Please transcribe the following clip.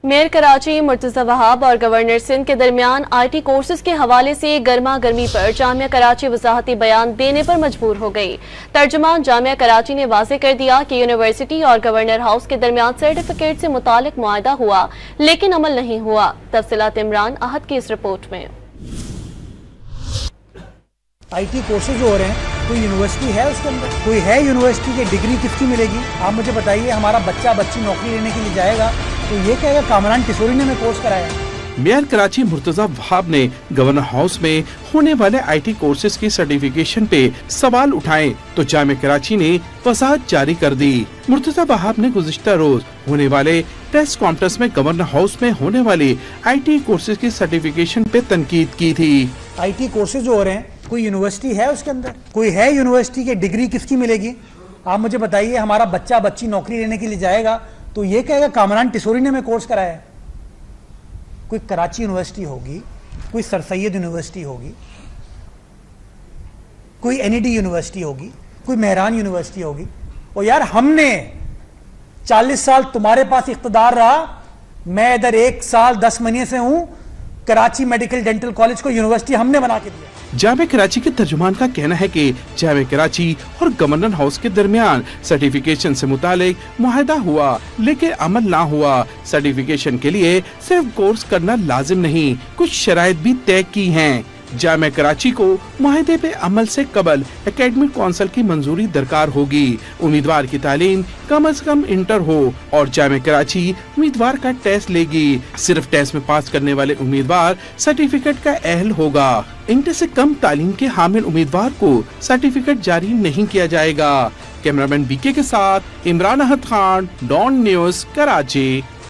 Mayor Karachi Murtaza وہاب اور governor Sindh کے درمیان آئی ٹی کورسز کے حوالے سے گرما گرمی پر جامعہ کراچی وضاحتی بیان دینے پر مجبور ہو گئی۔ ترجمان جامعہ کراچی نے واضح کر دیا کہ یونیورسٹی اور گورنر ہاؤس کے درمیان سرٹیفکیٹ سے متعلق معاہدہ ہوا لیکن عمل نہیں ہوا۔ تفصیلات عمران احد کی اس رپورٹ میں۔ آئی ٹی کورسز جو ہو رہے ہیں، کوئی یونیورسٹی ہے اس کے اندر؟ کوئی ہے یونیورسٹی کی ڈگری کس کی ملے گی؟ آپ مجھے بتائیے، ہمارا بچی نوکری لینے کے لیے جائے گا تو یہ کہے گا کامران ٹیسوری نے ہمیں کورس کرایا۔ میئر کراچی مرتضی وہاب نے گورنر ہاؤس میں ہونے والے آئی ٹی کورسز کی سرٹیفیکیشن پہ سوال اٹھائے تو جامعہ کراچی نے وضاحت جاری کر دی۔ مرتضی وہاب نے گزشتہ روز ہونے والے پریس کانفرنس میں گورنر ہاؤس میں ہونے والے آئی ٹی کورسز کی سرٹیفیکیشن پہ تنقید کی تھی۔ آئی ٹی کورسز جو ہو رہے ہیں، کوئی یونیورسٹی ہے اس کے اندر؟ کوئی ہے یونیورسٹی کی ڈگری کس کی ملے گی؟ آپ مجھے بتائیے، ہمارا بچی نوکری لینے کے لیے جائے گا تو یہ کہے گا کامران ٹیسوری نے ہمیں کورس کرایا ہے۔ کوئی کراچی یونیورسٹی ہوگی، کوئی سر سید یونیورسٹی ہوگی، کوئی این ای ڈی یونیورسٹی ہوگی، کوئی مہران یونیورسٹی ہوگی۔ اور یار، ہم نے 40 سال تمہارے پاس اقتدار رہا، میں ادھر 1 سال 10 مہینے سے ہوں، کراچی میڈیکل ڈینٹل کالج کو یونیورسٹی ہم نے بنا کے دیا۔ جامعہ کراچی کے ترجمان کا کہنا ہے کہ جامعہ کراچی اور گورنر ہاؤس کے درمیان سرٹیفیکیشن سے متعلق معاہدہ ہوا لیکن عمل نہ ہوا۔ سرٹیفیکیشن کے لیے صرف کورس کرنا لازم نہیں، کچھ شرائط بھی طے کی ہیں۔ جامعہ کراچی کو معاہدے پہ عمل سے قبل اکیڈمک کونسل کی منظوری درکار ہوگی۔ امیدوار کی تعلیم کم از کم انٹر ہو اور جامعہ کراچی امیدوار کا ٹیسٹ لے گی۔ صرف ٹیسٹ میں پاس کرنے والے امیدوار سرٹیفکیٹ کا اہل ہوگا۔ انٹر سے کم تعلیم کے حامل امیدوار کو سرٹیفکیٹ جاری نہیں کیا جائے گا۔ کیمرامین بی کے ساتھ عمران احد خان، ڈان نیوز، کراچی۔